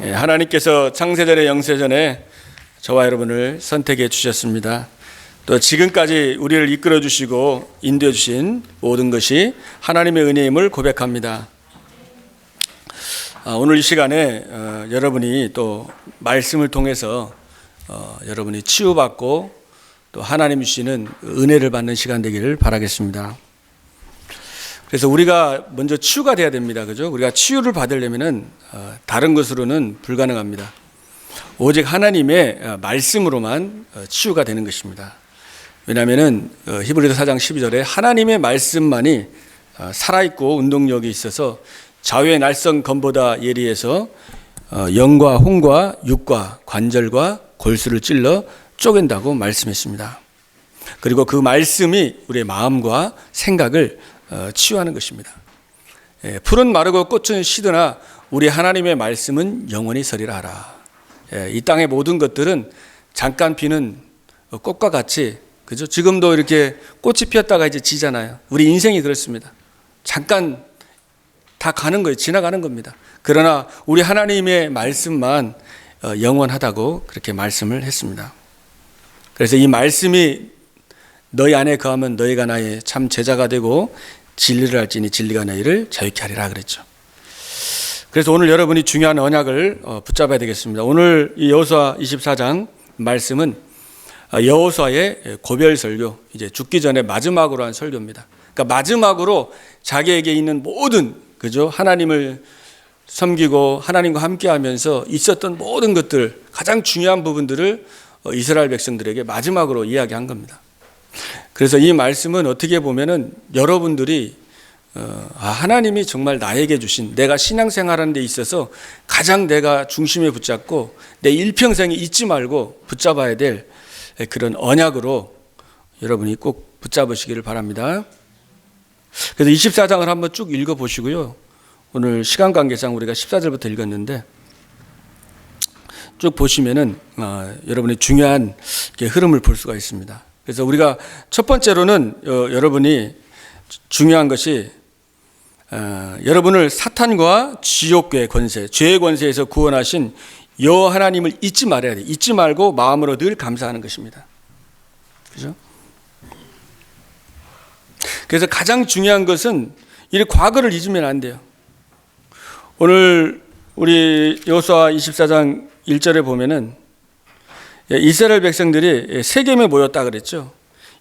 하나님께서 창세전에 영세전에 저와 여러분을 선택해 주셨습니다. 또 지금까지 우리를 이끌어 주시고 인도해 주신 모든 것이 하나님의 은혜임을 고백합니다. 오늘 이 시간에 여러분이 또 말씀을 통해서 여러분이 치유받고 또 하나님 주시는 은혜를 받는 시간 되기를 바라겠습니다. 그래서 우리가 먼저 치유가 돼야 됩니다. 그죠? 우리가 치유를 받으려면은 다른 것으로는 불가능합니다. 오직 하나님의 말씀으로만 치유가 되는 것입니다. 왜냐하면은 히브리서 4장 12절에 하나님의 말씀만이 살아있고 운동력이 있어서 자유의 날선 검보다 예리해서 영과 혼과 육과 관절과 골수를 찔러 쪼갠다고 말씀했습니다. 그리고 그 말씀이 우리의 마음과 생각을 치유하는 것입니다. 풀은 마르고 꽃은 시드나 우리 하나님의 말씀은 영원히 서리라 하라. 이 땅의 모든 것들은 잠깐 피는 꽃과 같이, 그죠? 지금도 이렇게 꽃이 피었다가 이제 지잖아요. 우리 인생이 그렇습니다. 잠깐 다 가는 거예요. 지나가는 겁니다. 그러나 우리 하나님의 말씀만 영원하다고 그렇게 말씀을 했습니다. 그래서 이 말씀이 너희 안에 거하면 너희가 나의 참 제자가 되고 진리를 알지니 진리가 너희를 자유케 하리라 그랬죠. 그래서 오늘 여러분이 중요한 언약을 붙잡아야 되겠습니다. 오늘 이 여호수아 24장 말씀은 여호수아의 고별 설교, 이제 죽기 전에 마지막으로 한 설교입니다. 그러니까 마지막으로 자기에게 있는 모든, 그죠? 하나님을 섬기고 하나님과 함께하면서 있었던 모든 것들, 가장 중요한 부분들을 이스라엘 백성들에게 마지막으로 이야기한 겁니다. 그래서 이 말씀은 어떻게 보면은 여러분들이 하나님이 정말 나에게 주신, 내가 신앙생활하는 데 있어서 가장 내가 중심에 붙잡고 내 일평생에 잊지 말고 붙잡아야 될 그런 언약으로 여러분이 꼭 붙잡으시기를 바랍니다. 그래서 24장을 한번 쭉 읽어보시고요. 오늘 시간 관계상 우리가 14절부터 읽었는데 쭉 보시면은 여러분의 중요한 흐름을 볼 수가 있습니다. 그래서 우리가 첫 번째로는 여러분이 중요한 것이 여러분을 사탄과 지옥의 권세, 죄의 권세에서 구원하신 여호와 하나님을 잊지 말아야 돼요. 잊지 말고 마음으로 늘 감사하는 것입니다. 그죠? 그래서 가장 중요한 것은 이 과거를 잊으면 안 돼요. 오늘 우리 여호수아 24장 1절에 보면은 이스라엘 백성들이 세겜에 모였다 그랬죠.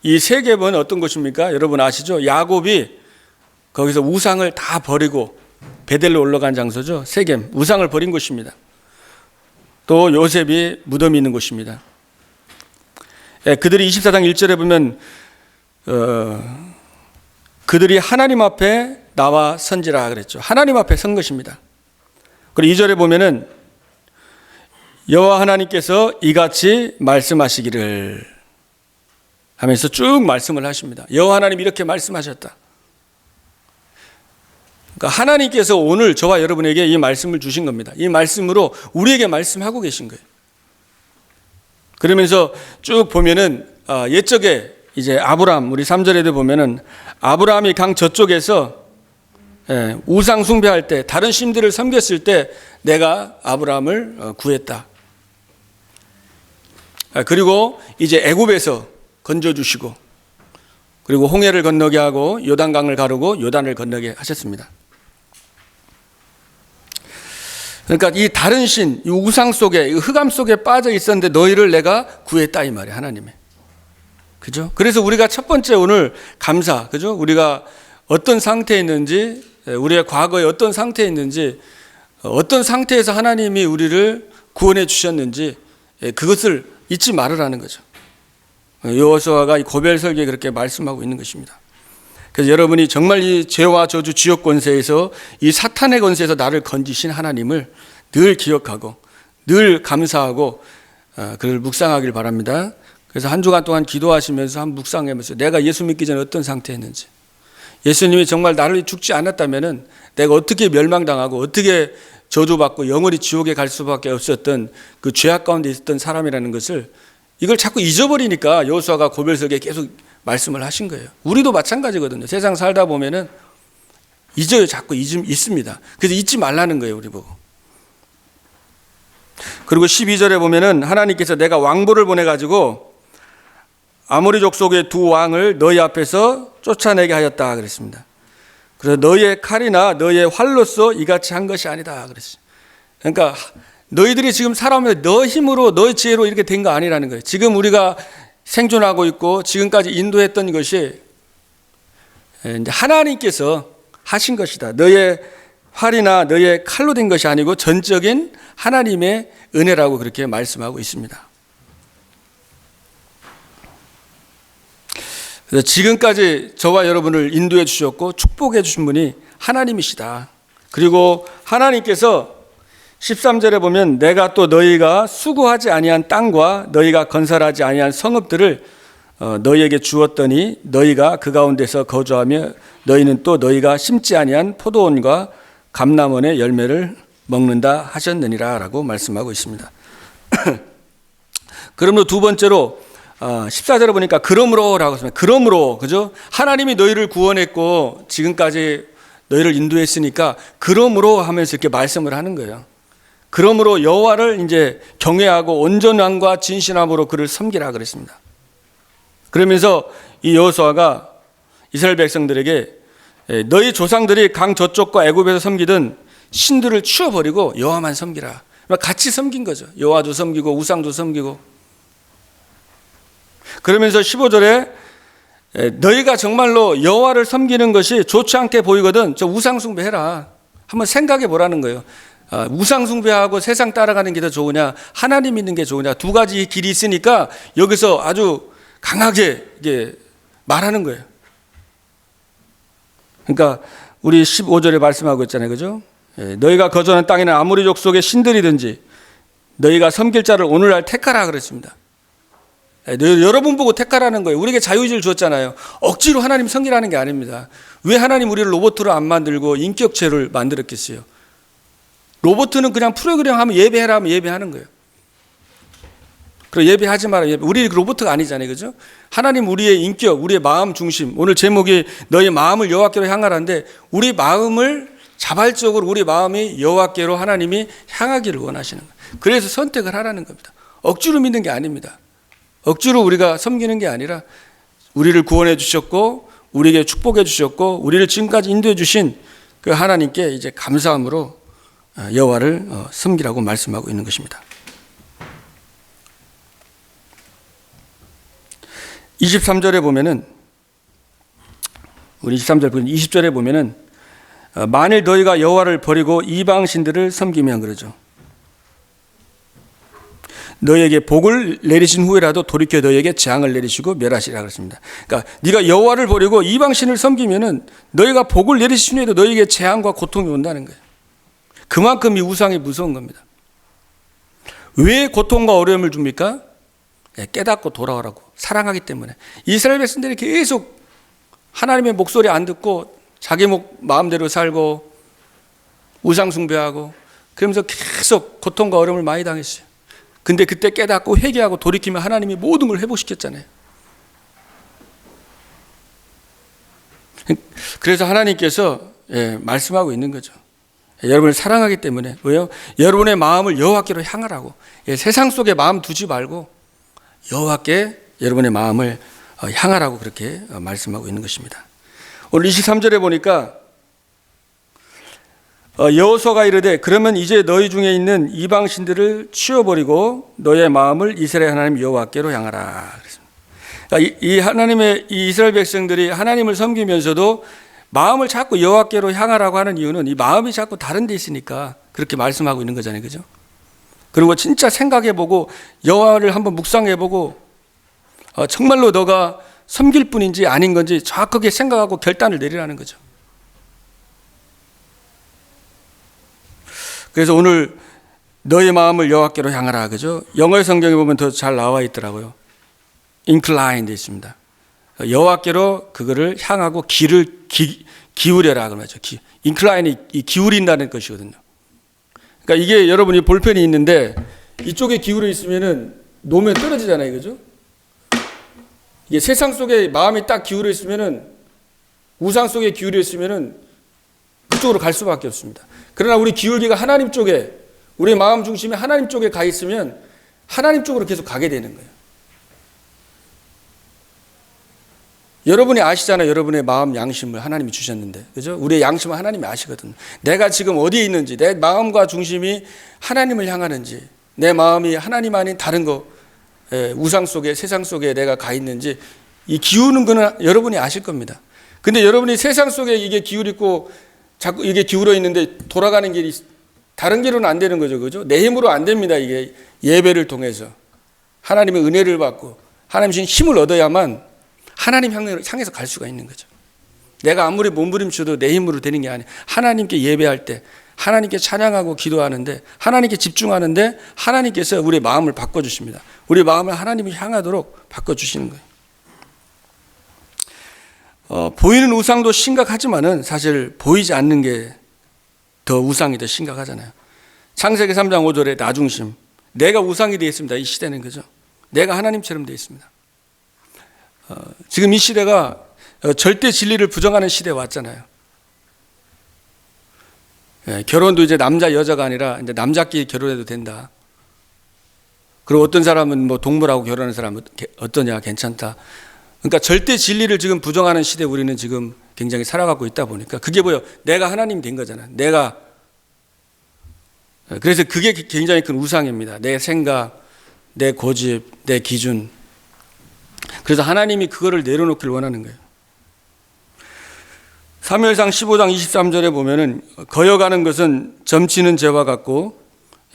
이 세겜은 어떤 곳입니까? 여러분 아시죠? 야곱이 거기서 우상을 다 버리고 베델로 올라간 장소죠. 세겜, 우상을 버린 곳입니다. 또 요셉이 무덤이 있는 곳입니다. 그들이 24장 1절에 보면 그들이 하나님 앞에 나와 선지라 그랬죠. 하나님 앞에 선 것입니다. 그리고 2절에 보면은 여호와 하나님께서 이같이 말씀하시기를 하면서 쭉 말씀을 하십니다. 여호와 하나님 이렇게 말씀하셨다. 그러니까 하나님께서 오늘 저와 여러분에게 이 말씀을 주신 겁니다. 이 말씀으로 우리에게 말씀하고 계신 거예요. 그러면서 쭉 보면은 옛적에 이제 아브라함, 우리 3절에도 보면은 아브라함이 강 저쪽에서 우상 숭배할 때, 다른 신들을 섬겼을 때 내가 아브라함을 구했다. 그리고 이제 애굽에서 건져주시고, 그리고 홍해를 건너게 하고 요단강을 가르고 요단을 건너게 하셨습니다. 그러니까 이 다른 신, 이 우상 속에, 이 흑암 속에 빠져 있었는데 너희를 내가 구했다 이 말이에요. 하나님의. 그죠? 그래서 우리가 첫 번째 오늘 감사, 그죠? 우리가 어떤 상태에 있는지, 우리의 과거에 어떤 상태에 있는지, 어떤 상태에서 하나님이 우리를 구원해 주셨는지 그것을 잊지 말으라는 거죠. 여호수아가 이 고별 설교에 그렇게 말씀하고 있는 것입니다. 그래서 여러분이 정말 이 죄와 저주 지옥 권세에서, 이 사탄의 권세에서 나를 건지신 하나님을 늘 기억하고 늘 감사하고 그를 묵상하길 바랍니다. 그래서 한 주간 동안 기도하시면서 한번 묵상해보세요. 내가 예수 믿기 전에 어떤 상태였는지, 예수님이 정말 나를 죽지 않았다면은 내가 어떻게 멸망당하고 어떻게 저주받고 영원히 지옥에 갈 수밖에 없었던 그 죄악 가운데 있었던 사람이라는 것을, 이걸 자꾸 잊어버리니까 여호수아가 고별설교에 계속 말씀을 하신 거예요. 우리도 마찬가지거든요. 세상 살다 보면은 잊어요. 자꾸 잊습니다. 그래서 잊지 말라는 거예요. 우리 보고. 그리고 12절에 보면은 하나님께서 내가 왕보를 보내가지고 아모리 족속의 두 왕을 너희 앞에서 쫓아내게 하였다 그랬습니다. 그래서 너희의 칼이나 너희의 활로서 이같이 한 것이 아니다 그랬어요. 그러니까 너희들이 지금 살아오면서 너 힘으로 너희 지혜로 이렇게 된 거 아니라는 거예요. 지금 우리가 생존하고 있고 지금까지 인도했던 것이 이제 하나님께서 하신 것이다. 너의 활이나 너의 칼로 된 것이 아니고 전적인 하나님의 은혜라고 그렇게 말씀하고 있습니다. 그래서 지금까지 저와 여러분을 인도해 주셨고 축복해 주신 분이 하나님이시다. 그리고 하나님께서 13절에 보면 내가 또 너희가 수고하지 아니한 땅과 너희가 건설하지 아니한 성읍들을 너희에게 주었더니 너희가 그 가운데서 거주하며 너희는 또 너희가 심지 아니한 포도원과 감람원의 열매를 먹는다 하셨느니라 라고 말씀하고 있습니다. 그러므로 두 번째로 14절에 보니까 그러므로 라고 했습니다. 그러므로, 그죠? 하나님이 너희를 구원했고 지금까지 너희를 인도했으니까 그러므로 하면서 이렇게 말씀을 하는 거예요. 그러므로 여호와를 이제 경외하고 온전함과 진실함으로 그를 섬기라 그랬습니다. 그러면서 이 여호수아가 이스라엘 백성들에게 너희 조상들이 강 저쪽과 애굽에서 섬기던 신들을 치워버리고 여호와만 섬기라. 같이 섬긴 거죠. 여호와도 섬기고 우상도 섬기고. 그러면서 15절에 너희가 정말로 여호와를 섬기는 것이 좋지 않게 보이거든 저 우상 숭배해라. 한번 생각해 보라는 거예요. 우상 숭배하고 세상 따라가는 게 더 좋으냐, 하나님 믿는 게 좋으냐, 두 가지 길이 있으니까 여기서 아주 강하게 이게 말하는 거예요. 그러니까 우리 15절에 말씀하고 있잖아요, 그죠? 너희가 거주하는 땅에는 아모리 족속의 신들이든지 너희가 섬길 자를 오늘날 택하라 그랬습니다. 여러분 보고 택하라는 거예요. 우리에게 자유의지를 주었잖아요. 억지로 하나님 섬기라는 게 아닙니다. 왜 하나님 우리를 로봇으로 안 만들고 인격체를 만들었겠어요? 로봇은 그냥 프로그램 하면 예배해라 하면 예배하는 거예요. 그리고 예배하지 마라. 우리 로봇가 아니잖아요. 그죠? 하나님 우리의 인격, 우리의 마음 중심. 오늘 제목이 너희 마음을 여호와께로 향하라는데 우리 마음을 자발적으로 우리 마음이 여호와께로 하나님이 향하기를 원하시는 거예요. 그래서 선택을 하라는 겁니다. 억지로 믿는 게 아닙니다. 억지로 우리가 섬기는 게 아니라 우리를 구원해 주셨고 우리에게 축복해 주셨고 우리를 지금까지 인도해 주신 그 하나님께 이제 감사함으로 여호와를 섬기라고 말씀하고 있는 것입니다. 23절에 보면은 우리 23절 20절에 보면은 만일 너희가 여호와를 버리고 이방 신들을 섬기면 그러죠. 너희에게 복을 내리신 후에라도 돌이켜 너희에게 재앙을 내리시고 멸하시라 그랬습니다. 그러니까 네가 여호와를 버리고 이방 신을 섬기면은 너희가 복을 내리신 후에도 너희에게 재앙과 고통이 온다는 거예요. 그만큼 이 우상이 무서운 겁니다. 왜 고통과 어려움을 줍니까? 깨닫고 돌아오라고. 사랑하기 때문에. 이스라엘 백성들이 계속 하나님의 목소리 안 듣고 자기 마음대로 살고 우상 숭배하고 그러면서 계속 고통과 어려움을 많이 당했어요. 근데 그때 깨닫고 회개하고 돌이키면 하나님이 모든 걸 회복시켰잖아요. 그래서 하나님께서 말씀하고 있는 거죠. 여러분을 사랑하기 때문에. 왜요? 여러분의 마음을 여호와께로 향하라고. 세상 속에 마음 두지 말고 여호와께 여러분의 마음을 향하라고 그렇게 말씀하고 있는 것입니다. 오늘 23절에 보니까 여호수아가 이르되 그러면 이제 너희 중에 있는 이방 신들을 치워버리고 너의 마음을 이스라엘 하나님 여호와께로 향하라. 그러니까 이 하나님의 이 이스라엘 백성들이 하나님을 섬기면서도 마음을 자꾸 여호와께로 향하라고 하는 이유는 이 마음이 자꾸 다른 데 있으니까 그렇게 말씀하고 있는 거잖아요, 그죠? 그리고 진짜 생각해보고 여호와를 한번 묵상해보고 정말로 너가 섬길 뿐인지 아닌 건지 정확하게 생각하고 결단을 내리라는 거죠. 그래서 오늘 너의 마음을 여호와께로 향하라, 그죠? 영어 성경에 보면 더 잘 나와 있더라고요. incline 되어 있습니다. 여호와께로 그거를 향하고 기울여라 그러죠. incline이 기울인다는 것이거든요. 그러니까 이게 여러분이 볼펜이 있는데 이쪽에 기울여 있으면은 놓으면 떨어지잖아요, 그죠? 이게 세상 속에 마음이 딱 기울여 있으면은 우상 속에 기울여 있으면은 그쪽으로 갈 수밖에 없습니다. 그러나 우리 기울기가 하나님 쪽에 우리의 마음 중심이 하나님 쪽에 가 있으면 하나님 쪽으로 계속 가게 되는 거예요. 여러분이 아시잖아요. 여러분의 마음 양심을 하나님이 주셨는데, 그죠? 우리의 양심은 하나님이 아시거든요. 내가 지금 어디에 있는지, 내 마음과 중심이 하나님을 향하는지, 내 마음이 하나님 아닌 다른 거, 우상 속에, 세상 속에 내가 가 있는지, 이 기우는 거는 여러분이 아실 겁니다. 근데 여러분이 세상 속에 이게 기울이고 자꾸 이게 기울어 있는데 돌아가는 길이 다른 길로는 안 되는 거죠. 그죠? 내 힘으로 안 됩니다. 이게 예배를 통해서 하나님의 은혜를 받고 하나님 주신 힘을 얻어야만 하나님 향해서 갈 수가 있는 거죠. 내가 아무리 몸부림쳐도 내 힘으로 되는 게 아니에요. 하나님께 예배할 때, 하나님께 찬양하고 기도하는데, 하나님께 집중하는데 하나님께서 우리의 마음을 바꿔주십니다. 우리의 마음을 하나님이 향하도록 바꿔주시는 거예요. 보이는 우상도 심각하지만은 사실 보이지 않는 게 더 우상이 더 심각하잖아요. 창세기 3장 5절에 나 중심, 내가 우상이 되어 있습니다. 이 시대는, 그죠? 내가 하나님처럼 되어 있습니다. 지금 이 시대가 절대 진리를 부정하는 시대에 왔잖아요. 결혼도 이제 남자 여자가 아니라 이제 남자끼리 결혼해도 된다. 그리고 어떤 사람은 뭐 동물하고 결혼하는 사람은 어떠냐, 괜찮다. 그러니까 절대 진리를 지금 부정하는 시대에 우리는 지금 굉장히 살아가고 있다 보니까 그게 뭐예요? 내가 하나님이 된 거잖아요. 그래서 그게 굉장히 큰 우상입니다. 내 생각, 내 고집, 내 기준. 그래서 하나님이 그거를 내려놓기를 원하는 거예요. 사무엘상 15장 23절에 보면은 거여가는 것은 점치는 죄와 같고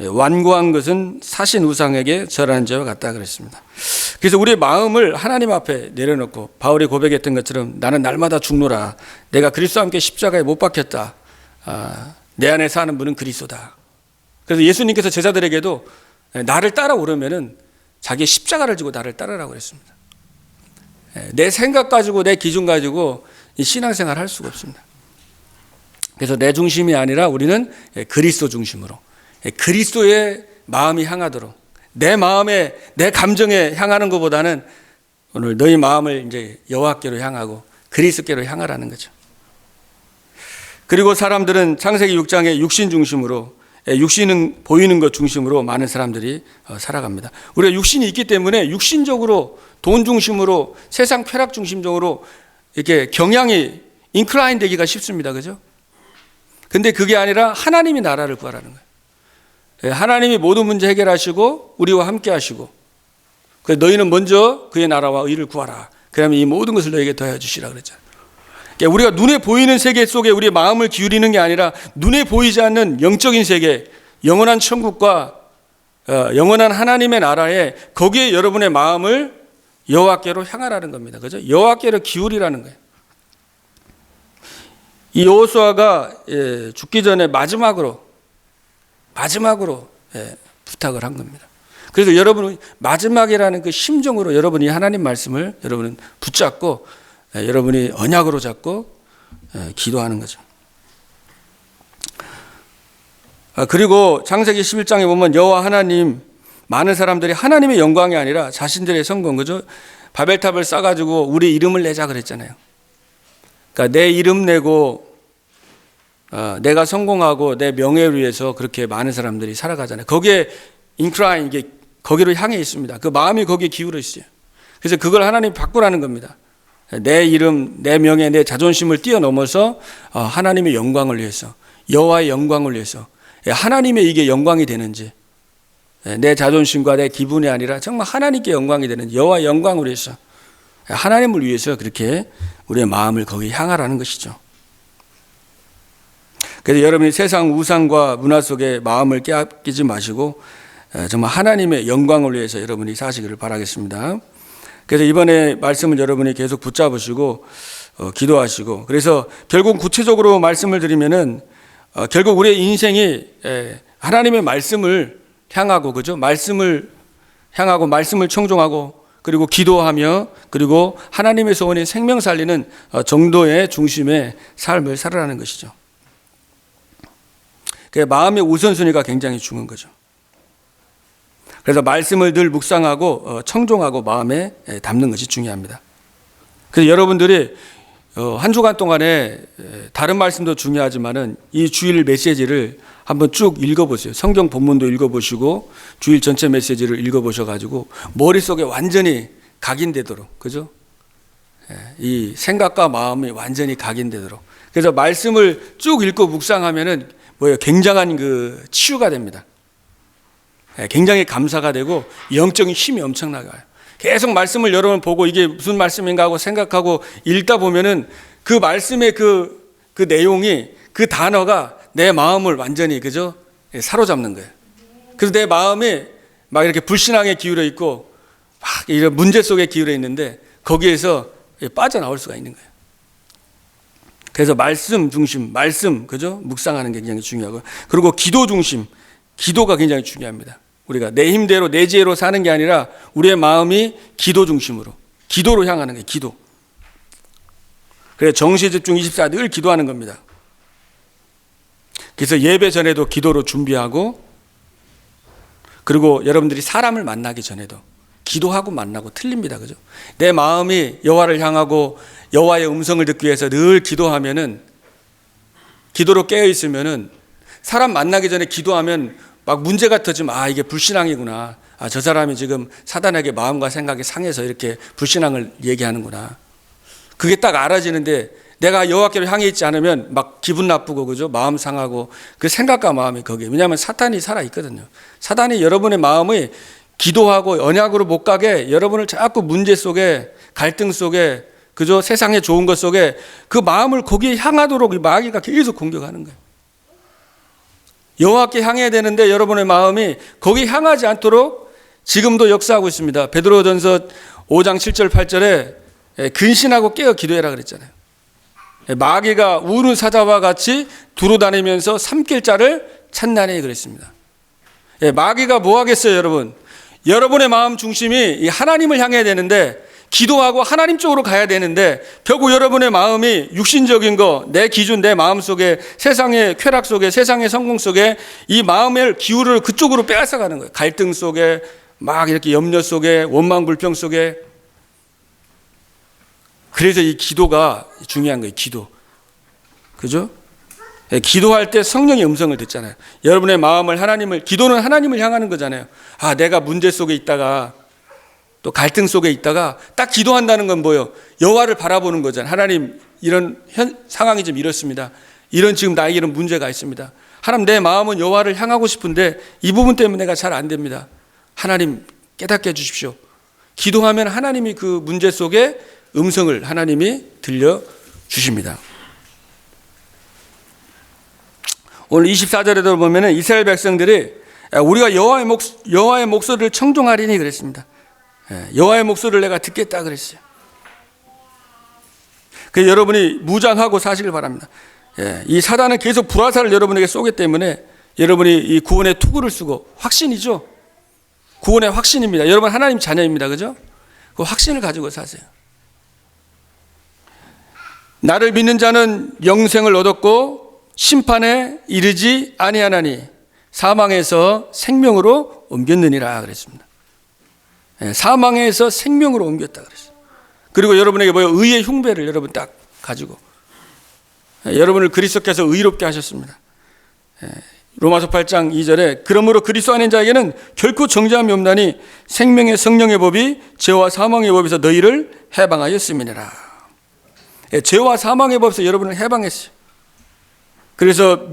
완고한 것은 사신 우상에게 절하는 죄와 같다 그랬습니다. 그래서 우리의 마음을 하나님 앞에 내려놓고 바울이 고백했던 것처럼 나는 날마다 죽노라. 내가 그리스도와 함께 십자가에 못 박혔다. 내 안에 사는 분은 그리스도다. 그래서 예수님께서 제자들에게도 나를 따라오려면은 자기의 십자가를 지고 나를 따르라고 그랬습니다. 내 생각 가지고 내 기준 가지고 이 신앙생활 할 수가 없습니다. 그래서 내 중심이 아니라 우리는 그리스도 중심으로 그리스도의 마음이 향하도록 내 마음에 내 감정에 향하는 것보다는 오늘 너희 마음을 이제 여호와께로 향하고 그리스도께로 향하라는 거죠. 그리고 사람들은 창세기 6장에 육신 중심으로 육신은 보이는 것 중심으로 많은 사람들이 살아갑니다. 우리가 육신이 있기 때문에 육신적으로 돈 중심으로 세상 쾌락 중심적으로 이렇게 경향이 인클라인 되기가 쉽습니다. 그죠? 근데 그게 아니라 하나님이 나라를 구하라는 거예요. 하나님이 모든 문제 해결하시고 우리와 함께 하시고 그래서 너희는 먼저 그의 나라와 의를 구하라. 그러면 이 모든 것을 너에게 더해 주시라 그랬잖아요. 그러니까 우리가 눈에 보이는 세계 속에 우리의 마음을 기울이는 게 아니라 눈에 보이지 않는 영적인 세계, 영원한 천국과 영원한 하나님의 나라에 거기에 여러분의 마음을 여호와께로 향하라는 겁니다. 그죠? 여호와께로 기울이라는 거예요. 이 여호수아가 죽기 전에 마지막으로 부탁을 한 겁니다. 그래서 여러분은 마지막이라는 그 심정으로 여러분이 하나님 말씀을 여러분은 붙잡고 여러분이 언약으로 잡고 기도하는 거죠. 그리고 창세기 11장에 보면 여호와 하나님 많은 사람들이 하나님의 영광이 아니라 자신들의 성공, 그죠? 바벨탑을 쌓아가지고 우리 이름을 내자 그랬잖아요. 그러니까 내 이름 내고 내가 성공하고 내 명예를 위해서 그렇게 많은 사람들이 살아가잖아요. 거기에 인크라인, 이게 거기로 향해 있습니다. 그 마음이 거기에 기울어 있어요. 그래서 그걸 하나님 바꾸라는 겁니다. 내 이름, 내 명예, 내 자존심을 뛰어넘어서 하나님의 영광을 위해서, 여호와의 영광을 위해서 하나님의 이게 영광이 되는지, 내 자존심과 내 기분이 아니라 정말 하나님께 영광이 되는 여호와의 영광을 위해서, 하나님을 위해서 그렇게 우리의 마음을 거기 향하라는 것이죠. 그래서 여러분이 세상 우상과 문화 속에 마음을 깨앗기지 마시고 정말 하나님의 영광을 위해서 여러분이 사시기를 바라겠습니다. 그래서 이번에 말씀을 여러분이 계속 붙잡으시고 기도하시고, 그래서 결국 구체적으로 말씀을 드리면은 결국 우리의 인생이 하나님의 말씀을 향하고, 그죠? 말씀을 향하고 말씀을 청종하고 그리고 기도하며 그리고 하나님의 소원인 생명 살리는 정도의 중심의 삶을 살아라는 것이죠. 마음의 우선순위가 굉장히 중요한 거죠. 그래서 말씀을 늘 묵상하고 청종하고 마음에 담는 것이 중요합니다. 그래서 여러분들이 한 주간 동안에 다른 말씀도 중요하지만은 이 주일 메시지를 한번 쭉 읽어보세요. 성경 본문도 읽어보시고 주일 전체 메시지를 읽어보셔가지고 머릿속에 완전히 각인되도록, 그죠? 이 생각과 마음이 완전히 각인되도록. 그래서 말씀을 쭉 읽고 묵상하면은 뭐예요? 굉장한 그 치유가 됩니다. 굉장히 감사가 되고 영적인 힘이 엄청나게 와요. 계속 말씀을 여러 번 보고 이게 무슨 말씀인가 하고 생각하고 읽다 보면은 그 말씀의 그 내용이, 그 단어가 내 마음을 완전히, 그죠? 사로잡는 거예요. 그래서 내 마음이 막 이렇게 불신앙에 기울어 있고 막 이런 문제 속에 기울어 있는데 거기에서 빠져나올 수가 있는 거예요. 그래서 말씀 중심, 말씀, 그죠? 묵상하는 게 굉장히 중요하고, 그리고 기도 중심, 기도가 굉장히 중요합니다. 우리가 내 힘대로 내 지혜로 사는 게 아니라 우리의 마음이 기도 중심으로, 기도로 향하는 거예요. 기도. 그래서 정시 집중 24 늘 기도하는 겁니다. 그래서 예배 전에도 기도로 준비하고, 그리고 여러분들이 사람을 만나기 전에도 기도하고 만나고 틀립니다. 그죠? 내 마음이 여호와를 향하고 여호와의 음성을 듣기 위해서 늘 기도하면은, 기도로 깨어 있으면은 사람 만나기 전에 기도하면 막 문제가 터지면 이게 불신앙이구나. 저 사람이 지금 사단에게 마음과 생각이 상해서 이렇게 불신앙을 얘기하는구나. 그게 딱 알아지는데 내가 여호와께로 향해 있지 않으면 막 기분 나쁘고, 그죠? 마음 상하고, 그 생각과 마음이 거기에. 왜냐하면 사탄이 살아 있거든요. 사단이 여러분의 마음이 기도하고 언약으로 못 가게 여러분을 자꾸 문제 속에, 갈등 속에, 그죠? 세상에 좋은 것 속에 그 마음을 거기에 향하도록 이 마귀가 계속 공격하는 거예요. 여호와께 향해야 되는데 여러분의 마음이 거기 향하지 않도록 지금도 역사하고 있습니다. 베드로전서 5장 7절 8절에 근신하고 깨어 기도해라 그랬잖아요. 마귀가 우는 사자와 같이 두루다니면서 삼킬 자를 찾나니 그랬습니다. 마귀가 뭐 하겠어요, 여러분? 여러분의 마음 중심이 하나님을 향해야 되는데, 기도하고 하나님 쪽으로 가야 되는데, 결국 여러분의 마음이 육신적인 거, 내 기준, 내 마음 속에, 세상의 쾌락 속에, 세상의 성공 속에 이 마음의 기울을 그쪽으로 빼앗아 가는 거예요. 갈등 속에, 막 이렇게 염려 속에, 원망 불평 속에. 그래서 이 기도가 중요한 거예요. 기도. 그죠? 기도할 때 성령의 음성을 듣잖아요. 여러분의 마음을 기도는 하나님을 향하는 거잖아요. 내가 문제 속에 있다가, 또 갈등 속에 있다가 딱 기도한다는 건 뭐예요? 여호와를 바라보는 거잖아요. 하나님, 이런 상황이 좀 이렇습니다. 이런 지금 나에게 이런 문제가 있습니다. 하나님, 내 마음은 여호와를 향하고 싶은데 이 부분 때문에 내가 잘 안 됩니다. 하나님, 깨닫게 해주십시오. 기도하면 하나님이 그 문제 속에 음성을 하나님이 들려주십니다. 오늘 24절에도 보면 이스라엘 백성들이 우리가 여호와의 목소리를 청종하리니 그랬습니다. 여호와의 목소리를 내가 듣겠다 그랬어요. 그래서 여러분이 무장하고 사시길 바랍니다. 이 사단은 계속 불화살을 여러분에게 쏘기 때문에 여러분이 이 구원의 투구를 쓰고, 확신이죠. 구원의 확신입니다. 여러분 하나님 자녀입니다. 그죠? 그 확신을 가지고 사세요. 나를 믿는 자는 영생을 얻었고 심판에 이르지 아니하나니 사망에서 생명으로 옮겼느니라 그랬습니다. 사망에서 생명으로 옮겼다 그랬어요. 그리고 여러분에게 의의 흉배를 여러분 딱 가지고 여러분을 그리스도께서 의롭게 하셨습니다. 로마서 8장 2절에 그러므로 그리스도 안에 자에게는 결코 정죄함이 없나니 생명의 성령의 법이 죄와 사망의 법에서 너희를 해방하였음이니라. 죄와 사망의 법에서 여러분을 해방했어요. 그래서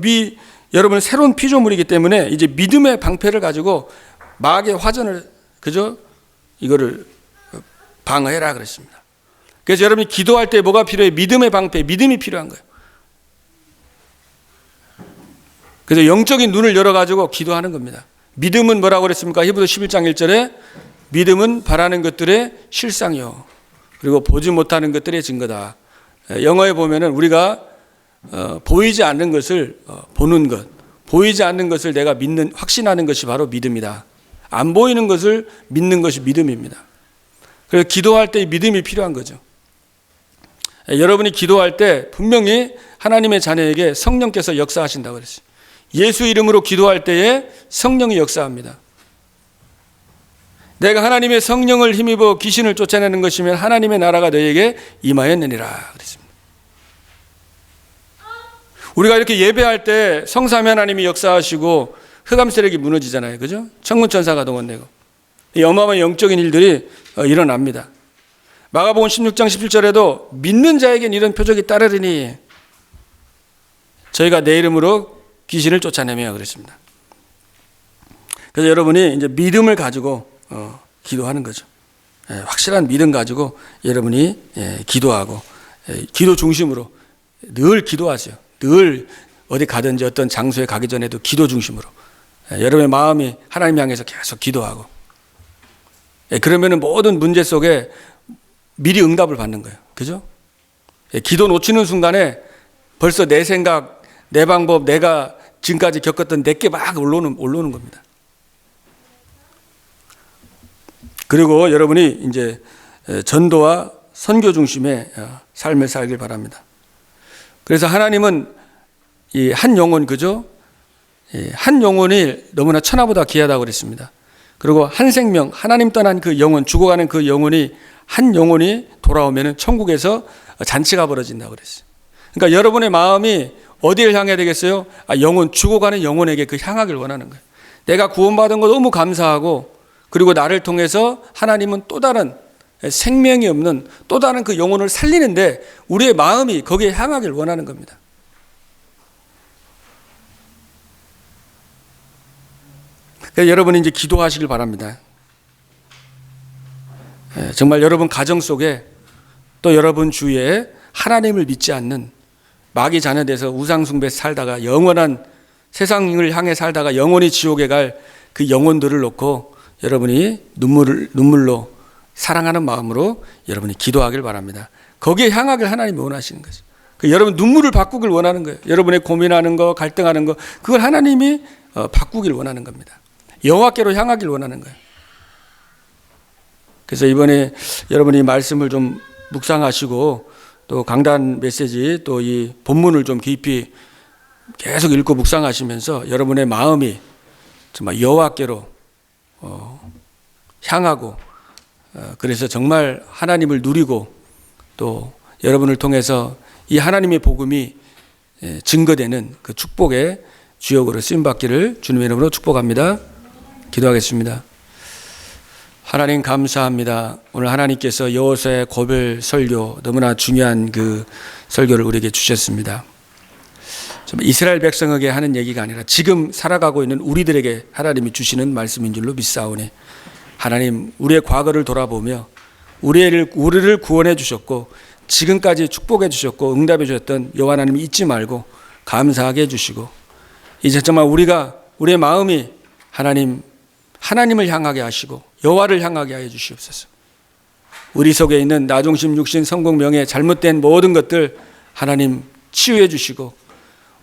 여러분은 새로운 피조물이기 때문에 이제 믿음의 방패를 가지고 마귀의 화전을, 그죠? 이거를 방어해라 그랬습니다. 그래서 여러분이 기도할 때 뭐가 필요해? 믿음의 방패, 믿음이 필요한 거예요. 그래서 영적인 눈을 열어가지고 기도하는 겁니다. 믿음은 뭐라고 그랬습니까? 히브리서 11장 1절에 믿음은 바라는 것들의 실상이요, 그리고 보지 못하는 것들의 증거다. 영어에 보면은 우리가 보이지 않는 것을 보는 것, 보이지 않는 것을 내가 믿는, 확신하는 것이 바로 믿음이다. 안 보이는 것을 믿는 것이 믿음입니다. 그래서 기도할 때 믿음이 필요한 거죠. 여러분이 기도할 때 분명히 하나님의 자녀에게 성령께서 역사하신다고 그랬어요. 예수 이름으로 기도할 때에 성령이 역사합니다. 내가 하나님의 성령을 힘입어 귀신을 쫓아내는 것이면 하나님의 나라가 너에게 임하였느니라 그랬습니다. 우리가 이렇게 예배할 때 성삼위 하나님이 역사하시고 흑암세력이 무너지잖아요. 그죠? 천군천사가 동원되고 이 어마어마한 영적인 일들이 일어납니다. 마가복음 16장 17절에도 믿는 자에겐 이런 표적이 따르리니 저희가 내 이름으로 귀신을 쫓아내며 그랬습니다. 그래서 여러분이 이제 믿음을 가지고 기도하는 거죠. 확실한 믿음 가지고 여러분이 기도하고 기도 중심으로 늘 기도하세요. 늘 어디 가든지 어떤 장소에 가기 전에도 기도 중심으로 여러분의 마음이 하나님 향해서 계속 기도하고 그러면 모든 문제 속에 미리 응답을 받는 거예요. 그죠? 기도 놓치는 순간에 벌써 내 생각, 내 방법, 내가 지금까지 겪었던 내게 막 올라오는 겁니다. 그리고 여러분이 이제 전도와 선교 중심의 삶을 살길 바랍니다. 그래서 하나님은 이 한 영혼, 그죠? 한 영혼이 너무나 천하보다 귀하다고 그랬습니다. 그리고 한 생명, 하나님 떠난 그 영혼, 죽어가는 그 영혼이 한 영혼이 돌아오면 천국에서 잔치가 벌어진다고 그랬어요. 그러니까 여러분의 마음이 어디를 향해야 되겠어요? 영혼, 죽어가는 영혼에게 그 향하길 원하는 거예요. 내가 구원받은 거 너무 감사하고 그리고 나를 통해서 하나님은 또 다른 생명이 없는 또 다른 그 영혼을 살리는데 우리의 마음이 거기에 향하길 원하는 겁니다. 그래서 여러분이 이제 기도하시길 바랍니다. 정말 여러분 가정 속에 또 여러분 주위에 하나님을 믿지 않는 마귀 자녀돼서 우상숭배 살다가 영원한 세상을 향해 살다가 영원히 지옥에 갈 그 영혼들을 놓고 여러분이 눈물로 사랑하는 마음으로 여러분이 기도하길 바랍니다. 거기에 향하길 하나님이 원하시는 거죠. 여러분 눈물을 바꾸길 원하는 거예요. 여러분의 고민하는 거, 갈등하는 거, 그걸 하나님이 바꾸길 원하는 겁니다. 여호와께로 향하길 원하는 거예요. 그래서 이번에 여러분이 말씀을 좀 묵상하시고 또 강단 메시지 또 이 본문을 좀 깊이 계속 읽고 묵상하시면서 여러분의 마음이 정말 여호와께로 향하고 그래서 정말 하나님을 누리고 또 여러분을 통해서 이 하나님의 복음이 증거되는 그 축복의 주역으로 쓰임받기를 주님의 이름으로 축복합니다. 기도하겠습니다. 하나님 감사합니다. 오늘 하나님께서 여호수아의 고별 설교 너무나 중요한 그 설교를 우리에게 주셨습니다. 이스라엘 백성에게 하는 얘기가 아니라 지금 살아가고 있는 우리들에게 하나님이 주시는 말씀인 줄로 믿사오니 하나님 우리의 과거를 돌아보며 우리를 구원해 주셨고 지금까지 축복해 주셨고 응답해 주셨던 여호와 하나님 잊지 말고 감사하게 해주시고 이제 정말 우리의 마음이 하나님을 향하게 하시고 여호와를 향하게 하여 주시옵소서. 우리 속에 있는 나중심, 육신, 성공, 명예, 잘못된 모든 것들 하나님 치유해 주시고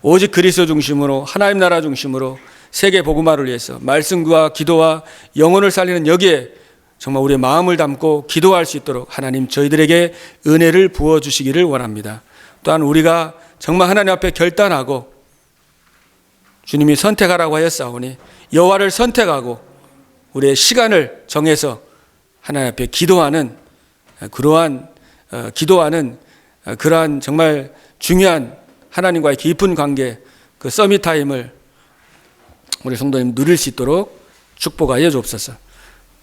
오직 그리스도 중심으로 하나님 나라 중심으로 세계 복음화를 위해서 말씀과 기도와 영혼을 살리는 여기에 정말 우리의 마음을 담고 기도할 수 있도록 하나님 저희들에게 은혜를 부어주시기를 원합니다. 또한 우리가 정말 하나님 앞에 결단하고 주님이 선택하라고 하였사오니 여호와를 선택하고 우리의 시간을 정해서 하나님 앞에 기도하는 그러한 정말 중요한 하나님과의 깊은 관계 그 서밋 타임을 우리 성도님 누릴 수 있도록 축복하여 주옵소서.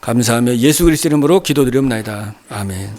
감사하며 예수 그리스도 이름으로 기도드리옵나이다. 아멘.